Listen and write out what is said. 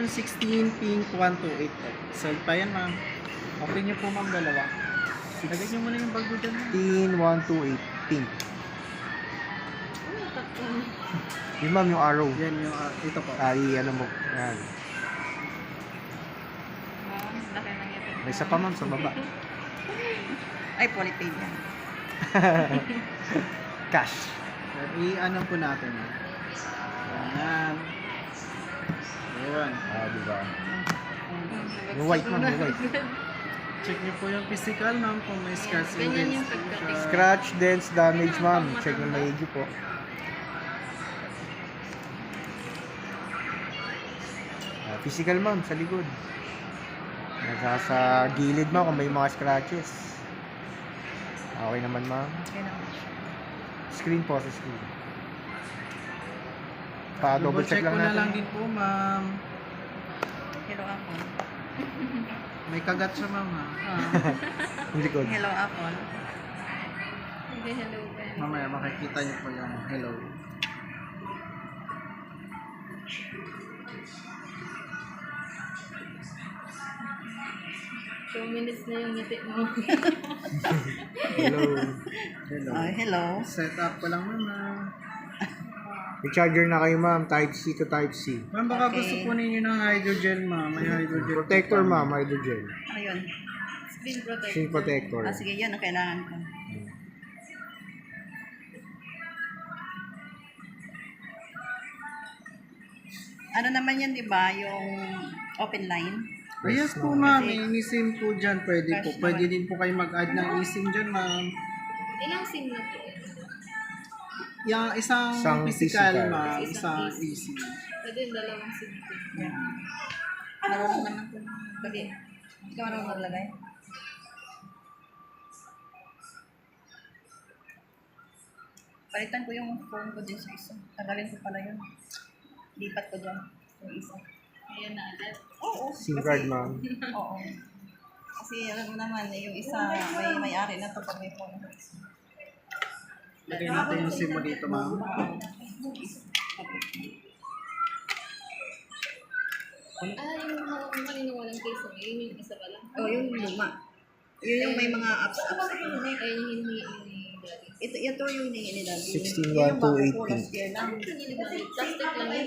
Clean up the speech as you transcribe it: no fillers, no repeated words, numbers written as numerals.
iPhone 16 pink 128 po. Sold pa yan, ma'am. Okay niyo po, ma'am, dalawa. Lagay niyo muna yung bago dyan, ma'am. 128 pink. Yun ma'am, yung arrow. Yan yung, ito po. Ay, ano mo. Yan. Laki ng ito. May isa pa ma'am sa baba. Ay, polypaid yan. Cash. I-ano po natin, ma'am. Yan. Yun. Diba? Yung white ma'am, yung white. Check niyo po yung physical, ma'am, kung may scratch and Ganyan yung dents. pagdating. Scratch, dents, damage ma'am. Check na maigi po. Physical ma'am, sa likod. Sa gilid ma'am kung may mga scratches. Okay naman ma'am. Screen po sa screen. Pa-double check lang ko na natin. lang din po, ma'am. Hello, Apple. May kagat siya, ma'am, ha? Yung likod. Hello, Apple. Hindi, hello. Mamaya makikita niyo po yung hello. Two minutes na yung ngiti mo. Hello. Hello. Hello. Set up ko lang, ma'am. May charger na kayo ma'am. Type C to Type C. Ma'am, baka Okay. gusto po ninyo ng hydrogel, ma'am. May hydrogel. Protector po, ma'am, hydrogel. Ayun. Screen protector. Screen protector. Sige, yun ang kailangan ko. Ano naman yan, di ba? Yung open line. Yes po, ma'am. May eSIM po dyan. Pwede po. Pwede din po kayo mag-add ng eSIM dyan, ma'am. Ilang SIM na po? Yung isang Isang physical, physical. ma'am. Isang Isang eSIM. Pwede dalawang SIM. Marunong naman po. Pwede. Ikaw marunong maglagay? Palitan ko yung phone ko din sa isa. Tagalin ko pala yun. Lipat ko dyan. Yung isa. Ayan na agad? Oo. SIM card ma'am. Oo. Kasi alam mo naman, yung isa may-ari na to pag may phone ko isa. Lagay natin yung SIM mo dito, ma'am. Yung kanina walang case na yun yung isa pala? Oo, yung luma. Yun yung may mga apps. Ayun yung hinihingi ni Daddy. Ito yung hinihingi ni Daddy. 16,128 Yung bago ko last year lang. Plastic lang yun.